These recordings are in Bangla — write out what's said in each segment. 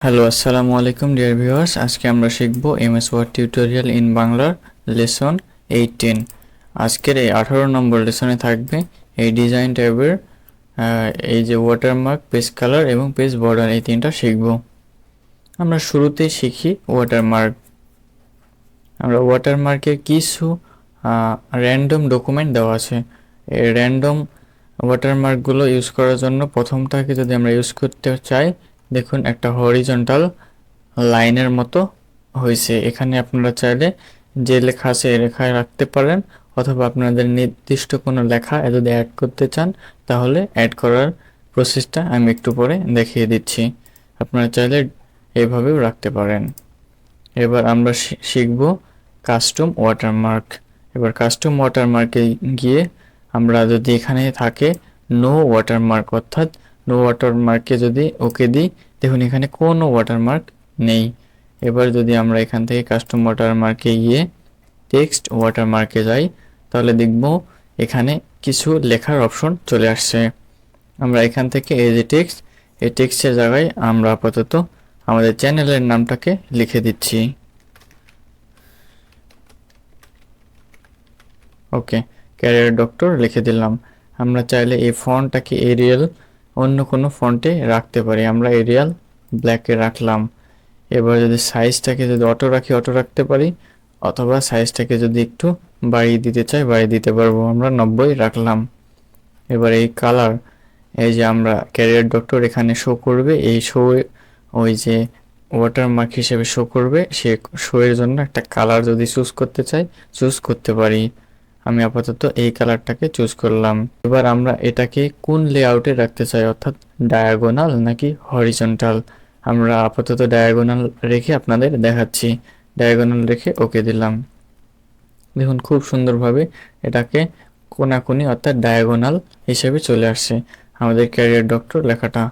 হ্যালো, আসসালামু আলাইকুম ডিয়ার ভিউয়ার্স। আজকে আমরা শিখব এমএস ওয়ার্ড টিউটোরিয়াল ইন বাংলার লেসন 18। আজকের এই 18 নম্বর লেসনে থাকবে এই ডিজাইন ট্যাবের এই যে ওয়াটারমার্ক, পেজ কালার এবং পেজ বর্ডার, এই তিনটা শিখব। আমরা শুরুতেই শিখি ওয়াটারমার্ক। আমরা ওয়াটারমার্কের কিছু র্যান্ডম ডকুমেন্ট দেওয়া আছে। এই র্যান্ডম ওয়াটারমার্কগুলো ইউজ করার জন্য প্রথমটাকে যদি আমরা ইউজ করতে চাই, দেখুন একটা হরিজন্টাল লাইনের মতো হয়েছে। এখানে আপনারা চাইলে যে লেখা আছে এই লেখায় রাখতে পারেন, অথবা আপনাদের নির্দিষ্ট কোনো লেখা যদি অ্যাড করতে চান তাহলে অ্যাড করার প্রসেসটা আমি একটু পরে দেখিয়ে দিচ্ছি। আপনারা চাইলে এইভাবেও রাখতে পারেন। এবার আমরা শিখব কাস্টম ওয়াটারমার্ক। এবার কাস্টম ওয়াটারমার্কে গিয়ে আমরা যদি এখানে থাকে নো ওয়াটারমার্ক, অর্থাৎ নো ওয়াটারমার্কে যদি ওকে দিই, দেখুন এখানে কোনো ওয়াটারমার্ক নেই। এবার যদি আমরা এখান থেকে কাস্টম ওয়াটারমার্কে গিয়ে টেক্সট ওয়াটারমার্কে যাই, তাহলে দেখব এখানে কিছু লেখার অপশন চলে আসছে। আমরা এখান থেকে এই যে টেক্সট, এই টেক্সটের জায়গায় আমরা আপাতত আমাদের চ্যানেলের নামটাকে লিখে দিচ্ছি। ওকে, ক্যারিয়ার ডক্টর লিখে দিলাম। আমরা চাইলে এই ফন্টটাকে এরিয়াল অন্য কোনো ফন্টে রাখতে পারি। আমরা এরিয়াল ব্ল্যাকে রাখলাম। এবার যদি সাইজটাকে যদি অটো রাখি, অটো রাখতে পারি, অথবা সাইজটাকে যদি একটু বাড়িয়ে দিতে চাই বাড়িয়ে দিতে পারবো। আমরা 90 রাখলাম। এবার এই কালার, এই যে আমরা ক্যারিয়ার ডক্টর এখানে শো করবে, এই শো ওই যে ওয়াটারমার্ক হিসেবে শো করবে, সে শো এর জন্য একটা কালার যদি চুজ করতে চাই চুজ করতে পারি। আমি আপাতত এই কালারটাকে চুজ করলাম। এবার আমরা এটাকে কোন লেআউটে রাখতে চাই, অর্থাৎ ডায়াগোনাল নাকি হরিজন্টাল। আমরা আপাতত ডায়াগোনাল রেখে আপনাদের দেখাচ্ছি। ডায়াগোনাল রেখে ওকে দিলাম। দেখুন খুব সুন্দরভাবে এটাকে কোনাকুনি অর্থাৎ ডায়াগোনাল হিসেবে চলে আসছে আমাদের ক্যারিয়ার ডক্টর লেখাটা।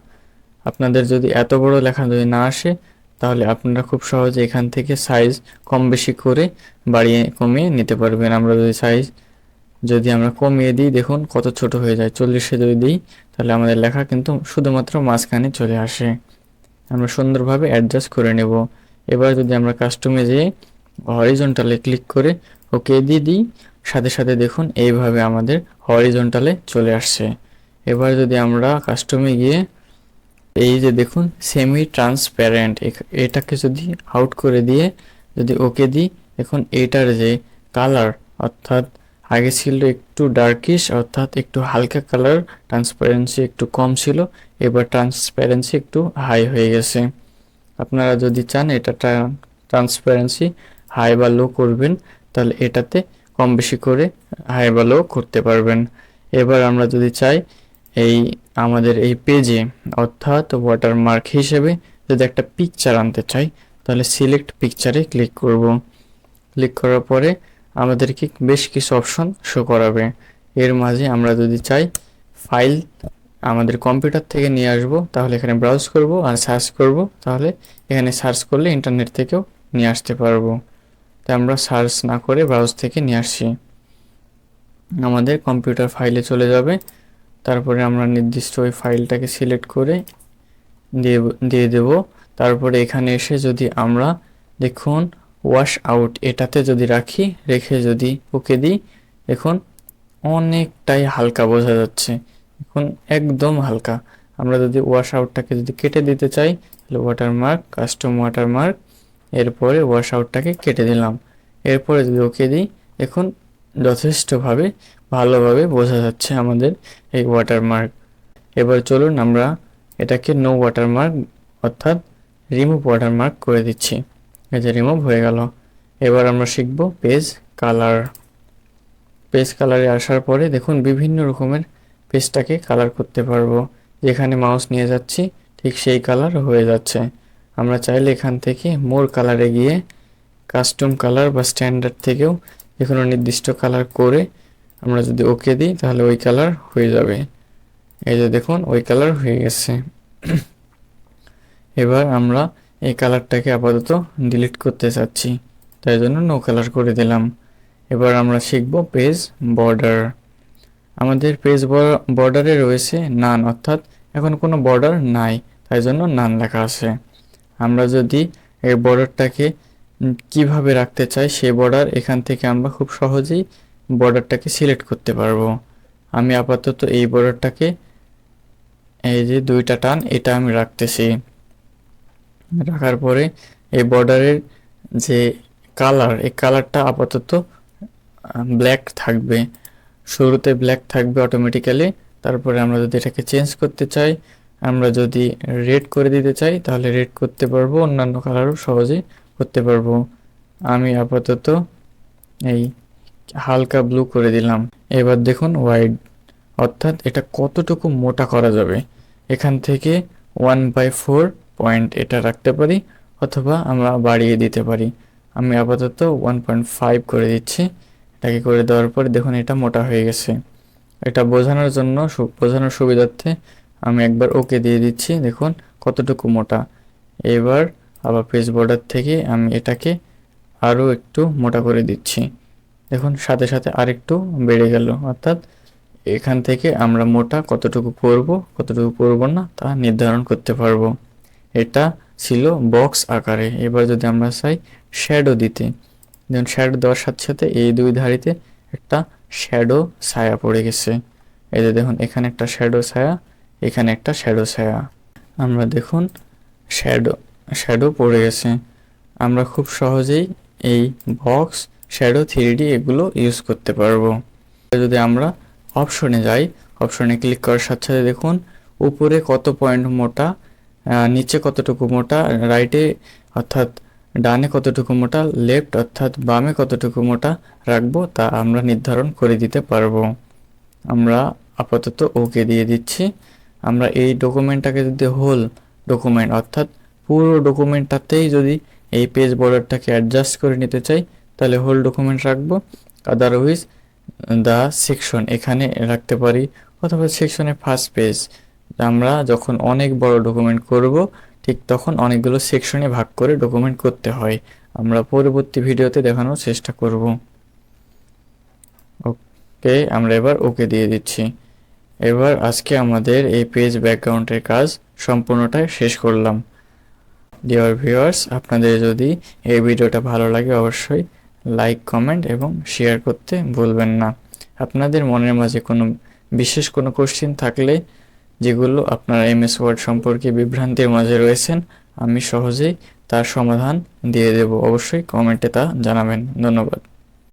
আপনাদের যদি এত বড় লেখা যদি না আসে, তাহলে আপনারা খুব সহজে এখান থেকে সাইজ কম বেশি করে বাড়িয়ে কমিয়ে নিতে পারবেন। আমরা যদি আমরা কমিয়ে দিই, দেখুন কত ছোট হয়ে যায়। 40-এ যদি দিই তাহলে আমাদের লেখা কিন্তু শুধুমাত্র মাঝখানে চলে আসে। আমরা সুন্দরভাবে অ্যাডজাস্ট করে নেব। এবার যদি আমরা কাস্টমে যেয়ে হরিজন্টালে ক্লিক করে ওকে দিয়ে দিই, সাথে সাথে দেখুন এইভাবে আমাদের হরিজন্টালে চলে আসছে। এবার যদি আমরা কাস্টমে গিয়ে এই যে দেখুন সেমি ট্রান্সপ্যারেন্ট, এটাকে যদি আউট করে দিয়ে যদি ওকে দিই, এখন এটার যে কালার, অর্থাৎ আগে ছিল একটু ডার্কিশ অর্থাৎ একটু হালকা কালার, ট্রান্সপারেন্সি একটু কম ছিল, এবার ট্রান্সপারেন্সি একটু হাই হয়ে গেছে। আপনারা যদি চান এটা ট্রান্সপারেন্সি হাই বা লো করবেন, তাহলে এটাতে কম বেশি করে হাই বা লো করতে পারবেন। এবার আমরা যদি চাই এই আমাদের এই পেজে, অর্থাৎ ওয়াটারমার্ক হিসেবে যদি একটা পিকচার আনতে চাই, তাহলে সিলেক্ট পিকচারে ক্লিক করব। ক্লিক করার পরে আমাদেরকে বেশ কিছু অপশন শো করাবে। এর মাঝে আমরা যদি চাই ফাইল আমাদের কম্পিউটার থেকে নিয়ে আসব, তাহলে এখানে ব্রাউজ করব আর সার্চ করব, তাহলে এখানে সার্চ করলে ইন্টারনেট থেকেও নিয়ে আসতে পারবো। তাই আমরা সার্চ না করে ব্রাউজ থেকে নিয়ে আসছি। আমাদের কম্পিউটার ফাইলে চলে যাবে। তারপরে আমরা নির্দিষ্ট ওই ফাইলটাকে সিলেক্ট করে দিয়ে দেব। তারপরে এখানে এসে যদি আমরা দেখুন ওয়াশ আউট এটাতে যদি রেখে যদি ওকে দিই, দেখুন অনেকটাই হালকা বোঝা যাচ্ছে। এখন একদম হালকা। আমরা যদি ওয়াশ আউটটাকে যদি কেটে দিতে চাই, তাহলে ওয়াটারমার্ক, কাস্টম ওয়াটারমার্ক, এরপরে ওয়াশ আউটটাকে কেটে দিলাম। এরপরে যদি ওকে দিই, এখন যথেষ্টভাবে ভালোভাবে বোঝা যাচ্ছে আমাদের এই ওয়াটারমার্ক। এবার চলুন আমরা এটাকে নো ওয়াটারমার্ক অর্থাৎ রিমুভ ওয়াটারমার্ক করে দিচ্ছি। এই যে রিমুভ হয়ে গেল। এবার আমরা শিখব পেজ কালার। পেজ কালারে আসার পরে দেখুন বিভিন্ন রকমের পেজটাকে কালার করতে পারবো। যেখানে মাউস নিয়ে যাচ্ছি ঠিক সেই কালার হয়ে যাচ্ছে। আমরা চাইলে এখান থেকে মোর কালারে গিয়ে কাস্টম কালার বা স্ট্যান্ডার্ড থেকেও যে কোনো নির্দিষ্ট কালার করে আমরা যদি ওকে দিই, তাহলে ওই কালার হয়ে যাবে। এই যে দেখুন ওই কালার হয়ে গেছে। এবার আমরা এই কালারটাকে আপাতত ডিলিট করতে চাচ্ছি, তাই জন্য নো কালার করে দিলাম। এবার আমরা শিখব পেজ বর্ডার। আমাদের পেজ বর্ডারে রয়েছে নান, অর্থাৎ এখন কোনো বর্ডার নাই, তাই জন্য নান লেখা আছে। আমরা যদি এই বর্ডারটাকে কিভাবে রাখতে চাই, সেই বর্ডার এখান থেকে আমরা খুব সহজেই বর্ডারটাকে সিলেক্ট করতে পারবো। আমি আপাতত এই বর্ডারটাকে, এই যে দুইটা টান, এটা আমি রাখতেছি। রাখার পরে এই বর্ডারের যে কালার, এই কালারটা আপাতত ব্ল্যাক থাকবে, শুরুতে ব্ল্যাক থাকবে অটোমেটিক্যালি। তারপরে আমরা যদি এটাকে চেঞ্জ করতে চাই, আমরা যদি রেড করে দিতে চাই তাহলে রেড করতে পারবো, অন্যান্য কালারও সহজেই করতে পারবো। আমি আপাতত এই হালকা ব্লু করে দিলাম। এবার দেখুন ওয়াইড, অর্থাৎ এটা কতটুকু মোটা করা যাবে। এখান থেকে 1/4 পয়েন্ট এটা রাখতে পারি, অথবা আমরা বাড়িয়ে দিতে পারি। আমি আপাতত 1.5 করে দিচ্ছি। এটাকে করে দেওয়ার পর দেখুন এটা মোটা হয়ে গেছে। এটা বোঝানোর জন্য, বোঝানোর সুবিধার্থে আমি একবার ওকে দিয়ে দিচ্ছি। দেখুন কতটুকু মোটা। এবার আবার পেজ বর্ডার থেকে আমি এটাকে আরও একটু মোটা করে দিচ্ছি। দেখুন সাথে সাথে আরেকটু বেড়ে গেল, অর্থাৎ এখান থেকে আমরা মোটা কতটুকু করব কতটুকু করব না তা নির্ধারণ করতে পারবো। এটা ছিল বক্স আকারে। এবার যদি আমরা চাই শ্যাডো দিতে, যেমন শ্যাডো দেওয়ার সাথে সাথে এই দুই ধারিতে একটা শ্যাডো ছায়া পড়ে গেছে। এই যে দেখুন এখানে একটা শ্যাডো ছায়া, এখানে একটা শ্যাডো ছায়া। আমরা দেখুন শ্যাডো শ্যাডো পড়ে গেছে। আমরা খুব সহজেই এই বক্স, শ্যাডো, 3D এগুলো ইউজ করতে পারবো। যদি আমরা অপশনে যাই, অপশনে ক্লিক করার সাথে সাথে দেখুন উপরে কত পয়েন্ট মোটা, নিচে কতটুকু মোটা, রাইটে অর্থাৎ ডানে কতটুকু মোটা, লেফট অর্থাৎ বামে কতটুকু মোটা রাখবো তা আমরা নির্ধারণ করে দিতে পারবো। আমরা আপাতত ওকে দিয়ে দিচ্ছি। আমরা এই ডকুমেন্টটাকে যদি হোল ডকুমেন্ট অর্থাৎ পুরো ডকুমেন্টটাতেই যদি এই পেজ বর্ডারটাকে অ্যাডজাস্ট করে নিতে চাই তাহলে হোল ডকুমেন্ট রাখবো। আদারওয়াইজ দ্য সেকশন এখানে রাখতে পারি, অথবা সেকশনের ফার্স্ট পেজ। আমরা যখন অনেক বড় ডকুমেন্ট করব ঠিক তখন অনেকগুলো সেকশনে ভাগ করে ডকুমেন্ট করতে হয়। আমরা পরবর্তী ভিডিওতে দেখানোর চেষ্টা করব। ওকে, আমরা এবার ওকে দিয়ে দিচ্ছি। এবার আজকে আমাদের এই পেজ ব্যাকগ্রাউন্ডের কাজ সম্পূর্ণটাই শেষ করলাম। ডিয়ার ভিউয়ার্স, আপনাদের যদি এই ভিডিওটা ভালো লাগে অবশ্যই লাইক, কমেন্ট এবং শেয়ার করতে ভুলবেন না। আপনাদের মনের মাঝে কোনো বিশেষ কোনো কোশ্চেন থাকলে, যেগুলো আপনারা এমএস ওয়ার্ড সম্পর্কে বিভ্রান্তির মাঝে রয়েছেন, আমি সহজেই তার সমাধান দিয়ে দেব। অবশ্যই কমেন্টে তা জানাবেন। ধন্যবাদ।